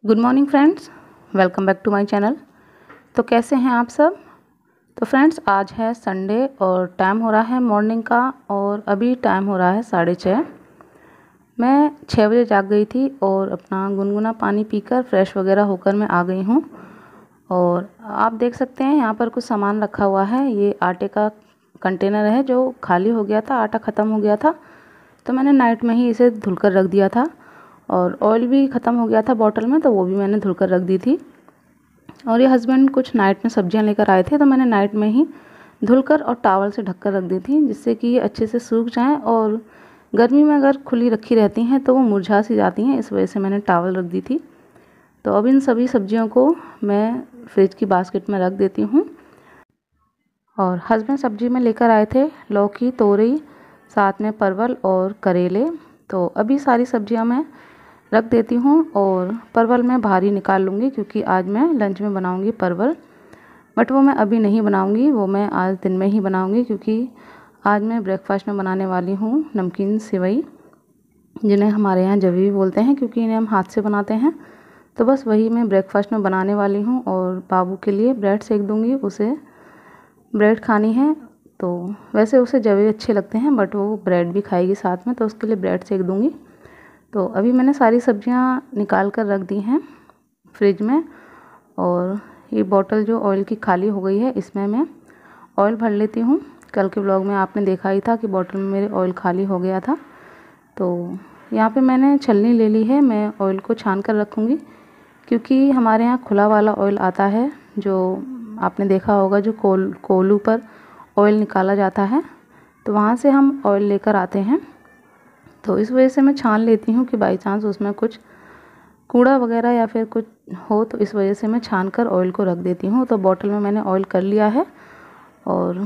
Good morning friends, welcome back to my channel. तो कैसे हैं आप सब। तो फ्रेंड्स, आज है संडे और टाइम हो रहा है मॉर्निंग का और अभी टाइम हो रहा है 6:30। मैं 6 बजे जाग गई थी और अपना गुनगुना पानी पीकर फ्रेश वगैरह होकर मैं आ गई हूँ। और आप देख सकते हैं यहाँ पर कुछ सामान रखा हुआ है। ये आटे का कंटेनर है जो खाली हो गया था, आटा ख़त्म हो गया था, तो मैंने नाइट में ही इसे धुलकर रख दिया था। और ऑयल भी ख़त्म हो गया था बॉटल में, तो वो भी मैंने धुलकर रख दी थी। और ये हस्बैंड कुछ नाइट में सब्जियां लेकर आए थे, तो मैंने नाइट में ही धुलकर और टॉवल से ढककर रख दी थी, जिससे कि ये अच्छे से सूख जाएं। और गर्मी में अगर खुली रखी रहती हैं तो वो मुरझा सी जाती हैं, इस वजह से मैंने टॉवल रख दी थी। तो अब इन सभी सब्जियों को मैं फ्रिज की बास्केट में रख देती हूँ। और हस्बैंड सब्जी में लेकर आए थे लौकी, तोरई, साथ में परवल और करेले। तो अभी सारी सब्जियां मैं रख देती हूँ और परवल मैं भारी निकाल लूँगी, क्योंकि आज मैं लंच में बनाऊँगी परवल। बट वो मैं अभी नहीं बनाऊँगी, वो मैं आज दिन में ही बनाऊँगी, क्योंकि आज मैं ब्रेकफास्ट में बनाने वाली हूँ नमकीन सेवई, जिन्हें हमारे यहाँ जवी बोलते हैं, क्योंकि इन्हें हम हाथ से बनाते हैं। तो बस वही मैं ब्रेकफास्ट में बनाने वाली हूँ। और बाबू के लिए ब्रेड सेक दूँगी, उसे ब्रेड खानी है। तो वैसे उसे जवे अच्छे लगते हैं, बट वो ब्रेड भी खाएगी साथ में, तो उसके लिए ब्रेड सेक दूँगी। तो अभी मैंने सारी सब्जियां निकाल कर रख दी हैं फ्रिज में। और ये बोतल जो ऑयल की खाली हो गई है, इसमें मैं ऑयल भर लेती हूँ। कल के व्लॉग में आपने देखा ही था कि बोतल में मेरे ऑयल खाली हो गया था। तो यहाँ पे मैंने छलनी ले ली है, मैं ऑयल को छान कर रखूँगी, क्योंकि हमारे यहाँ खुला वाला ऑयल आता है, जो आपने देखा होगा, जो कोलू पर ऑयल निकाला जाता है, तो वहाँ से हम ऑयल लेकर आते हैं। तो इस वजह से मैं छान लेती हूँ कि बाई चांस उसमें कुछ कूड़ा वगैरह या फिर कुछ हो, तो इस वजह से मैं छान कर ऑयल को रख देती हूँ। तो बॉटल में मैंने ऑयल कर लिया है और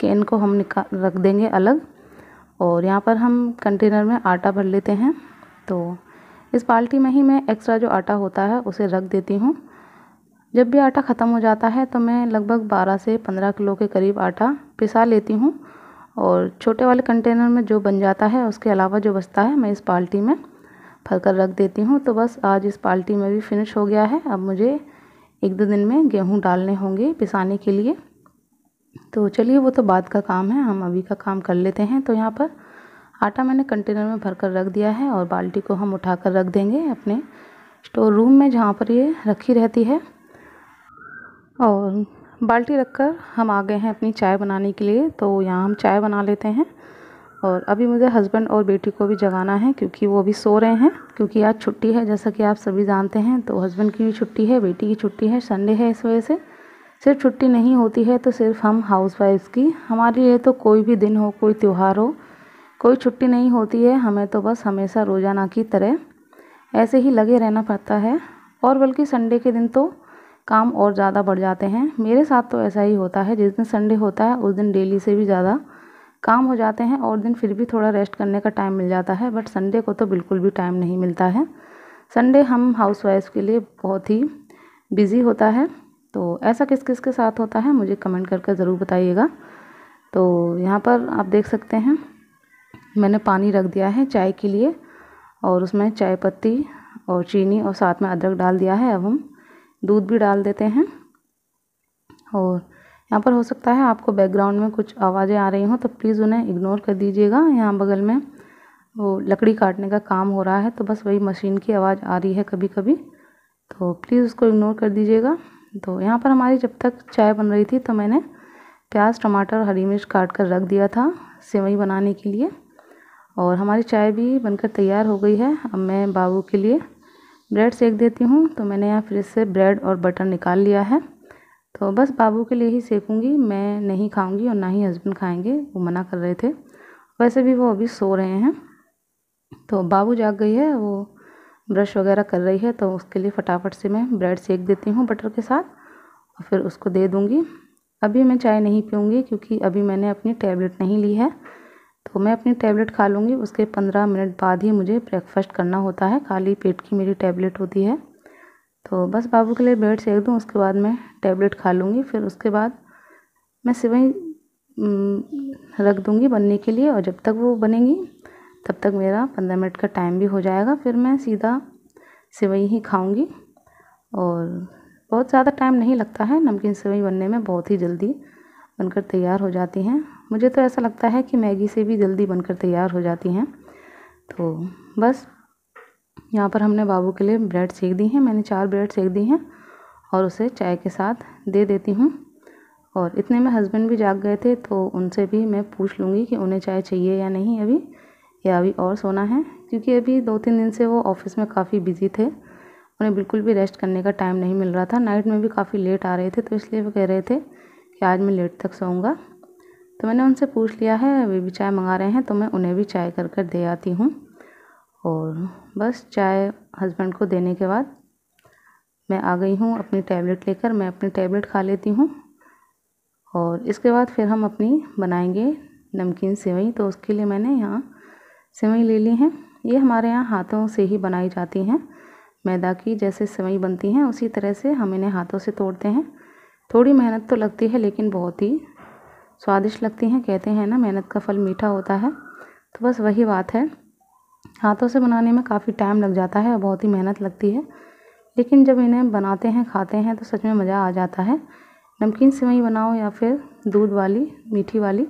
कैन को हम रख देंगे अलग। और यहाँ पर हम कंटेनर में आटा भर लेते हैं। तो इस बाल्टी में ही मैं एक्स्ट्रा जो आटा होता है उसे रख देती हूँ। जब भी आटा ख़त्म हो जाता है तो मैं लगभग 12 से 15 किलो के करीब आटा पिसा लेती हूँ। और छोटे वाले कंटेनर में जो बन जाता है, उसके अलावा जो बचता है मैं इस बाल्टी में भर कर रख देती हूँ। तो बस आज इस बाल्टी में भी फिनिश हो गया है। अब मुझे 1-2 दिन में गेहूँ डालने होंगे पिसाने के लिए। तो चलिए, वो तो बाद का काम है, हम अभी का काम कर लेते हैं। तो यहाँ पर आटा मैंने कंटेनर में भर कर रख दिया है और बाल्टी को हम उठा कर रख देंगे अपने स्टोर रूम में, जहाँ पर ये रखी रहती है। और बाल्टी रखकर हम आ गए हैं अपनी चाय बनाने के लिए। तो यहाँ हम चाय बना लेते हैं। और अभी मुझे हस्बैंड और बेटी को भी जगाना है, क्योंकि वो भी सो रहे हैं, क्योंकि आज छुट्टी है, जैसा कि आप सभी जानते हैं। तो हस्बैंड की भी छुट्टी है, बेटी की छुट्टी है, संडे है, इस वजह से सिर्फ छुट्टी नहीं होती है तो सिर्फ हम हाउसवाइफ्स की। हमारे लिए तो कोई भी दिन हो, कोई त्यौहार हो, कोई छुट्टी नहीं होती है। हमें तो बस हमेशा रोज़ाना की तरह ऐसे ही लगे रहना पड़ता है। और बल्कि संडे के दिन तो काम और ज़्यादा बढ़ जाते हैं। मेरे साथ तो ऐसा ही होता है, जिस दिन संडे होता है उस दिन डेली से भी ज़्यादा काम हो जाते हैं, और दिन फिर भी थोड़ा रेस्ट करने का टाइम मिल जाता है। बट संडे को तो बिल्कुल भी टाइम नहीं मिलता है। संडे हम हाउसवाइफ के लिए बहुत ही बिज़ी होता है। तो ऐसा किस किस के साथ होता है, मुझे कमेंट करके ज़रूर बताइएगा। तो यहाँ पर आप देख सकते हैं, मैंने पानी रख दिया है चाय के लिए, और उसमें चाय पत्ती और चीनी और साथ में अदरक डाल दिया है। अब हम दूध भी डाल देते हैं। और यहाँ पर हो सकता है आपको बैकग्राउंड में कुछ आवाज़ें आ रही हों, तो प्लीज़ उन्हें इग्नोर कर दीजिएगा। यहाँ बगल में वो लकड़ी काटने का काम हो रहा है, तो बस वही मशीन की आवाज़ आ रही है कभी कभी, तो प्लीज़ उसको इग्नोर कर दीजिएगा। तो यहाँ पर हमारी जब तक चाय बन रही थी, तो मैंने प्याज, टमाटर, हरी मिर्च काट कर रख दिया था सेवई बनाने के लिए। और हमारी चाय भी बनकर तैयार हो गई है। अब मैं बाबू के लिए ब्रेड सेक देती हूँ। तो मैंने यहाँ फ्रिज से ब्रेड और बटर निकाल लिया है। तो बस बाबू के लिए ही सेकूँगी, मैं नहीं खाऊंगी और ना ही हस्बैंड खाएंगे, वो मना कर रहे थे। वैसे भी वो अभी सो रहे हैं। तो बाबू जाग गई है, वो ब्रश वगैरह कर रही है, तो उसके लिए फटाफट से मैं ब्रेड सेक देती हूँ बटर के साथ, और फिर उसको दे दूँगी। अभी मैं चाय नहीं पीऊँगी, क्योंकि अभी मैंने अपनी टैबलेट नहीं ली है। तो मैं अपनी टैबलेट खा लूँगी, उसके 15 मिनट बाद ही मुझे ब्रेकफास्ट करना होता है। खाली पेट की मेरी टैबलेट होती है। तो बस बाबू के लिए ब्रेड सेक दूँ, उसके बाद मैं टैबलेट खा लूँगी। फिर उसके बाद मैं सेवई रख दूँगी बनने के लिए, और जब तक वो बनेंगी तब तक मेरा 15 मिनट का टाइम भी हो जाएगा। फिर मैं सीधा सेवई ही खाऊँगी। और बहुत ज़्यादा टाइम नहीं लगता है नमकीन सेवई बनने में, बहुत ही जल्दी बनकर तैयार हो जाती हैं। मुझे तो ऐसा लगता है कि मैगी से भी जल्दी बनकर तैयार हो जाती हैं। तो बस यहाँ पर हमने बाबू के लिए ब्रेड सेक दी हैं। मैंने 4 ब्रेड सेक दी हैं और उसे चाय के साथ दे देती हूँ। और इतने में हस्बैंड भी जाग गए थे, तो उनसे भी मैं पूछ लूँगी कि उन्हें चाय चाहिए या नहीं अभी, या अभी और सोना है, क्योंकि अभी 2-3 दिन से वो ऑफ़िस में काफ़ी बिज़ी थे। उन्हें बिल्कुल भी रेस्ट करने का टाइम नहीं मिल रहा था। नाइट में भी काफ़ी लेट आ रहे थे, तो इसलिए वो कह रहे थे कि आज मैं लेट तक सोऊंगा। तो मैंने उनसे पूछ लिया है, वे भी चाय मंगा रहे हैं, तो मैं उन्हें भी चाय कर कर दे आती हूँ। और बस चाय हस्बैंड को देने के बाद मैं आ गई हूँ अपनी टैबलेट लेकर। मैं अपनी टैबलेट खा लेती हूँ और इसके बाद फिर हम अपनी बनाएंगे नमकीन सेवई। तो उसके लिए मैंने यहाँ सेवई ले ली हैं। ये हमारे यहाँ हाथों से ही बनाई जाती हैं। मैदा की जैसे सेवई बनती हैं उसी तरह से हम इन्हें हाथों से तोड़ते हैं। थोड़ी मेहनत तो लगती है, लेकिन बहुत ही स्वादिष्ट लगती हैं। कहते हैं ना, मेहनत का फल मीठा होता है, तो बस वही बात है। हाथों से बनाने में काफ़ी टाइम लग जाता है और बहुत ही मेहनत लगती है, लेकिन जब इन्हें बनाते हैं खाते हैं तो सच में मज़ा आ जाता है। नमकीन सेवई बनाओ या फिर दूध वाली मीठी वाली,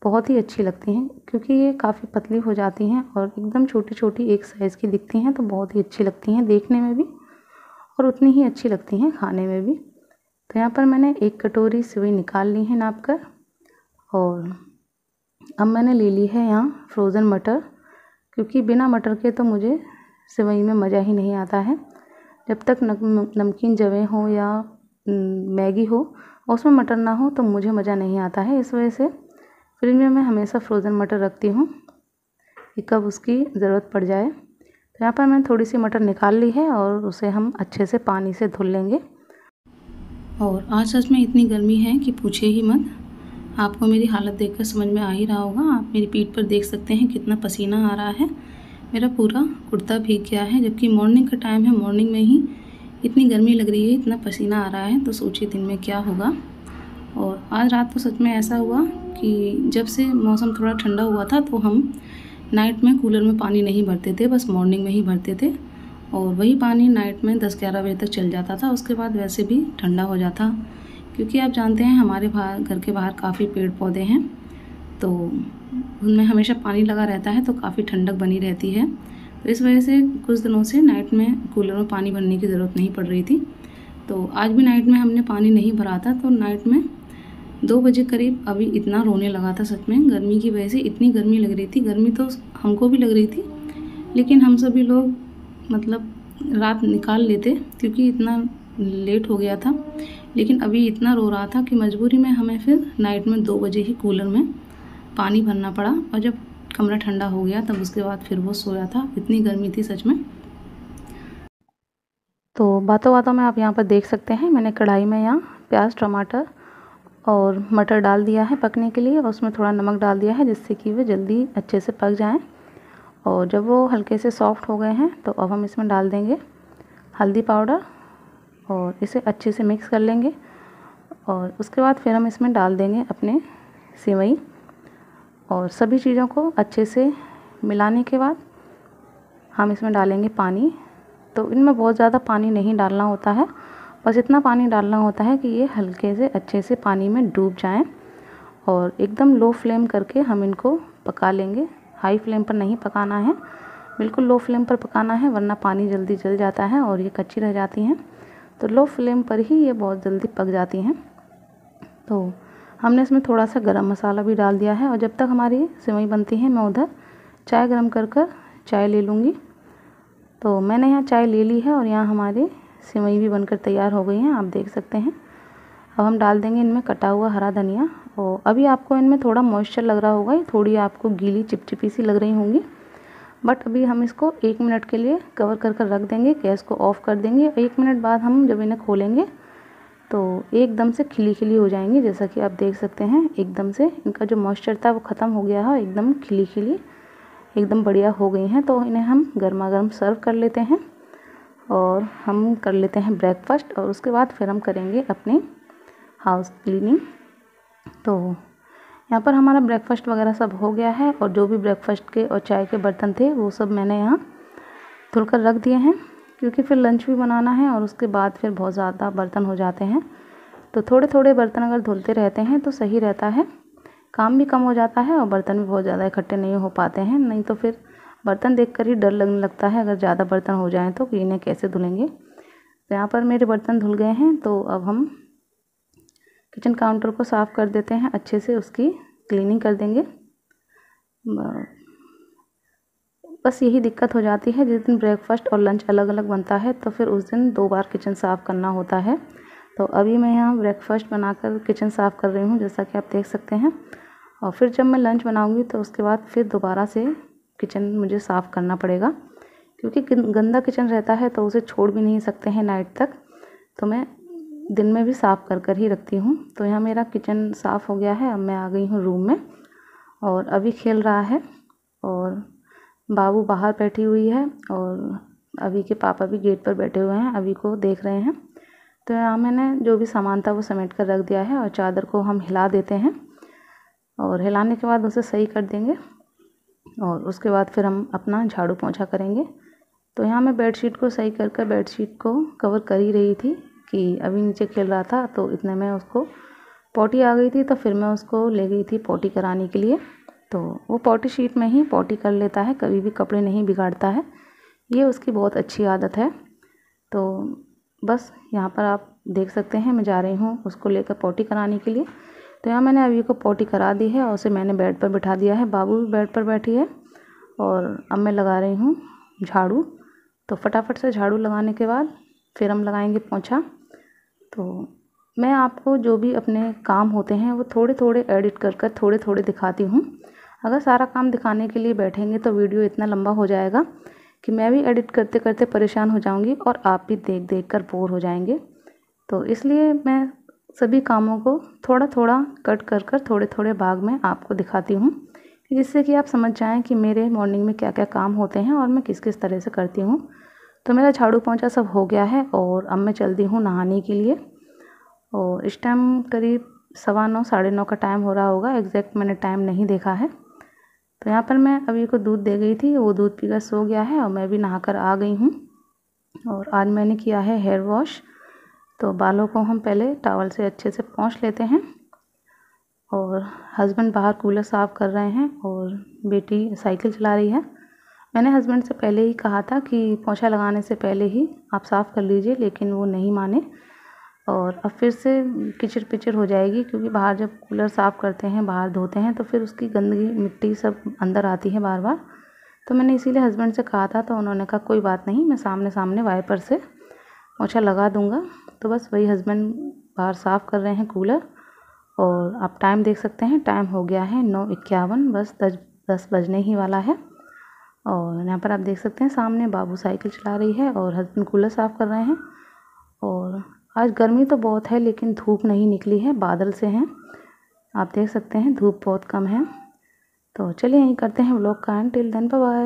बहुत ही अच्छी लगती हैं, क्योंकि ये काफ़ी पतली हो जाती हैं और एकदम छोटी छोटी एक साइज़ की दिखती हैं, तो बहुत ही अच्छी लगती हैं देखने में भी और उतनी ही अच्छी लगती हैं खाने में भी। तो यहाँ पर मैंने 1 कटोरी सेवई निकाल ली है नाप कर। और अब मैंने ले ली है यहाँ फ्रोज़न मटर, क्योंकि बिना मटर के तो मुझे सेवई में मज़ा ही नहीं आता है। जब तक नमकीन जवे हो या मैगी हो और उसमें मटर ना हो तो मुझे मज़ा नहीं आता है। इस वजह से फ्रिज में मैं हमेशा फ्रोज़न मटर रखती हूँ कि कब उसकी ज़रूरत पड़ जाए। तो यहाँ पर मैंने थोड़ी सी मटर निकाल ली है और उसे हम अच्छे से पानी से धुल लेंगे। और आज सच में इतनी गर्मी है कि पूछिए ही मत। आपको मेरी हालत देखकर समझ में आ ही रहा होगा। आप मेरी पीठ पर देख सकते हैं कितना पसीना आ रहा है। मेरा पूरा कुर्ता भीग गया है, जबकि मॉर्निंग का टाइम है। मॉर्निंग में ही इतनी गर्मी लग रही है, इतना पसीना आ रहा है, तो सोचिए दिन में क्या होगा। और आज रात तो सच में ऐसा हुआ कि जब से मौसम थोड़ा ठंडा हुआ था तो हम नाइट में कूलर में पानी नहीं भरते थे, बस मॉर्निंग में ही भरते थे। और वही पानी नाइट में 10-11 बजे तक चल जाता था। उसके बाद वैसे भी ठंडा हो जाता, क्योंकि आप जानते हैं हमारे घर के बाहर काफ़ी पेड़ पौधे हैं, तो उनमें हमेशा पानी लगा रहता है, तो काफ़ी ठंडक बनी रहती है। तो इस वजह से कुछ दिनों से नाइट में कूलर में पानी भरने की ज़रूरत नहीं पड़ रही थी। तो आज भी नाइट में हमने पानी नहीं भरा था। तो नाइट में 2 बजे करीब अभी इतना रोने लगा था। सच में गर्मी की वजह से इतनी गर्मी लग रही थी। गर्मी तो हमको भी लग रही थी, लेकिन हम सभी लोग मतलब रात निकाल लेते, क्योंकि इतना लेट हो गया था। लेकिन अभी इतना रो रहा था कि मजबूरी में हमें फिर नाइट में 2 बजे ही कूलर में पानी भरना पड़ा। और जब कमरा ठंडा हो गया तब उसके बाद फिर वो सोया था। इतनी गर्मी थी सच में। तो बातों बातों में आप यहाँ पर देख सकते हैं, मैंने कढ़ाई में यहाँ प्याज, टमाटर और मटर डाल दिया है पकने के लिए, और उसमें थोड़ा नमक डाल दिया है जिससे कि वे जल्दी अच्छे से पक जाएं। और जब वो हल्के से सॉफ्ट हो गए हैं तो अब हम इसमें डाल देंगे हल्दी पाउडर और इसे अच्छे से मिक्स कर लेंगे। और उसके बाद फिर हम इसमें डाल देंगे अपने सेवई, और सभी चीज़ों को अच्छे से मिलाने के बाद हम इसमें डालेंगे पानी। तो इनमें बहुत ज़्यादा पानी नहीं डालना होता है, बस इतना पानी डालना होता है कि ये हल्के से अच्छे से पानी में डूब जाएं। और एकदम लो फ्लेम करके हम इनको पका लेंगे। हाई फ्लेम पर नहीं पकाना है, बिल्कुल लो फ्लेम पर पकाना है, वरना पानी जल्दी जल जाता है और ये कच्ची रह जाती हैं। तो लो फ्लेम पर ही ये बहुत जल्दी पक जाती हैं। तो हमने इसमें थोड़ा सा गरम मसाला भी डाल दिया है। और जब तक हमारी सेवई बनती है मैं उधर चाय गरम कर चाय ले लूँगी। तो मैंने यहाँ चाय ले ली है और यहाँ हमारी सेवई भी बनकर तैयार हो गई हैं, आप देख सकते हैं। अब हम डाल देंगे इनमें कटा हुआ हरा धनिया। और अभी आपको इनमें थोड़ा मॉइस्चर लग रहा होगा, ये थोड़ी आपको गीली चिपचिपी सी लग रही होंगी, बट अभी हम इसको 1 मिनट के लिए कवर कर रख देंगे। गैस को ऑफ़ कर देंगे। 1 मिनट बाद हम जब इन्हें खोलेंगे तो एकदम से खिली खिली हो जाएंगी। जैसा कि आप देख सकते हैं, एकदम से इनका जो मॉइस्चर था वो ख़त्म हो गया है, एकदम खिली खिली एकदम बढ़िया हो गई हैं। तो इन्हें हम गर्मा गर्म सर्व कर लेते हैं और हम कर लेते हैं ब्रेकफास्ट, और उसके बाद फिर हम करेंगे अपनी हाउस क्लीनिंग। तो यहाँ पर हमारा ब्रेकफास्ट वगैरह सब हो गया है, और जो भी ब्रेकफास्ट के और चाय के बर्तन थे वो सब मैंने यहाँ धुल कर रख दिए हैं, क्योंकि फिर लंच भी बनाना है और उसके बाद फिर बहुत ज़्यादा बर्तन हो जाते हैं। तो थोड़े थोड़े बर्तन अगर धुलते रहते हैं तो सही रहता है, काम भी कम हो जाता है और बर्तन भी बहुत ज़्यादा इकट्ठे नहीं हो पाते हैं। नहीं तो फिर बर्तन देखकर ही डर लगने लगता है, अगर ज़्यादा बर्तन हो जाएं तो कि इन्हें कैसे धुलेंगे। तो यहाँ पर मेरे बर्तन धुल गए हैं, तो अब हम किचन काउंटर को साफ़ कर देते हैं, अच्छे से उसकी क्लीनिंग कर देंगे। बस यही दिक्कत हो जाती है, जिस दिन ब्रेकफास्ट और लंच अलग अलग बनता है तो फिर उस दिन 2 बार किचन साफ़ करना होता है। तो अभी मैं यहाँ ब्रेकफास्ट बनाकर किचन साफ़ कर रही हूँ, जैसा कि आप देख सकते हैं। और फिर जब मैं लंच बनाऊँगी तो उसके बाद फिर दोबारा से किचन मुझे साफ़ करना पड़ेगा, क्योंकि गंदा किचन रहता है तो उसे छोड़ भी नहीं सकते हैं नाइट तक। तो मैं दिन में भी साफ़ कर कर ही रखती हूँ। तो यहाँ मेरा किचन साफ़ हो गया है। अब मैं आ गई हूँ रूम में और अभी खेल रहा है और बाबू बाहर बैठी हुई है और अभी के पापा भी गेट पर बैठे हुए हैं, अभी को देख रहे हैं। तो यहाँ मैंने जो भी सामान था वो समेट कर रख दिया है और चादर को हम हिला देते हैं और हिलाने के बाद उसे सही कर देंगे और उसके बाद फिर हम अपना झाड़ू पोंछा करेंगे। तो यहाँ मैं बेडशीट को सही कर कर बेडशीट को कवर कर ही रही थी कि अभी नीचे खेल रहा था, तो इतने में उसको पॉटी आ गई थी। तो फिर मैं उसको ले गई थी पॉटी कराने के लिए। तो वो पॉटी शीट में ही पॉटी कर लेता है, कभी भी कपड़े नहीं बिगाड़ता है, ये उसकी बहुत अच्छी आदत है। तो बस यहाँ पर आप देख सकते हैं मैं जा रही हूँ उसको लेकर पॉटी कराने के लिए। तो यहाँ मैंने अभी को पॉटी करा दी है और उसे मैंने बेड पर बिठा दिया है, बाबू भी बेड पर बैठी है और अब मैं लगा रही हूँ झाड़ू। तो फटाफट से झाड़ू लगाने के बाद फिर हम लगाएंगे पोंछा। तो मैं आपको जो भी अपने काम होते हैं वो थोड़े थोड़े एडिट कर कर थोड़े थोड़े दिखाती हूँ। अगर सारा काम दिखाने के लिए बैठेंगे तो वीडियो इतना लंबा हो जाएगा कि मैं भी एडिट करते करते परेशान हो जाऊंगी और आप भी देख देख कर बोर हो जाएंगे। तो इसलिए मैं सभी कामों को थोड़ा थोड़ा कट कर कर थोड़े थोड़े भाग में आपको दिखाती हूँ, जिससे कि आप समझ जाएं कि मेरे मॉर्निंग में क्या क्या काम होते हैं और मैं किस किस तरह से करती हूँ। तो मेरा झाड़ू पोंछा सब हो गया है और अब मैं चलती हूँ नहाने के लिए। और इस टाइम करीब 9:15 साढ़े 9 का टाइम हो रहा होगा, एग्जैक्ट मैंने टाइम नहीं देखा है। तो यहाँ पर मैं अभी को दूध दे गई थी, वो दूध पीकर सो गया है और मैं भी नहाकर आ गई हूँ। और आज मैंने किया है हेयर वॉश। तो बालों को हम पहले टॉवल से अच्छे से पोंछ लेते हैं और हस्बैंड बाहर कूलर साफ़ कर रहे हैं और बेटी साइकिल चला रही है। मैंने हस्बैंड से पहले ही कहा था कि पोंछा लगाने से पहले ही आप साफ़ कर लीजिए, लेकिन वो नहीं माने और अब फिर से किचिर पिचिर हो जाएगी, क्योंकि बाहर जब कूलर साफ़ करते हैं, बाहर धोते हैं तो फिर उसकी गंदगी मिट्टी सब अंदर आती है बार बार। तो मैंने इसीलिए हस्बैंड से कहा था, तो उन्होंने कहा कोई बात नहीं, मैं सामने सामने वाइपर से पोंछा लगा दूँगा। तो बस वही हस्बैंड बाहर साफ़ कर रहे हैं कूलर। और आप टाइम देख सकते हैं, टाइम हो गया है 9:51, बस 10 बजने ही वाला है। और यहाँ पर आप देख सकते हैं सामने बाबू साइकिल चला रही है और हस्बैंड कूलर साफ़ कर रहे हैं। और आज गर्मी तो बहुत है लेकिन धूप नहीं निकली है, बादल से हैं, आप देख सकते हैं धूप बहुत कम है। तो चलिए यहीं करते हैं व्लॉग का end. Till then bye bye.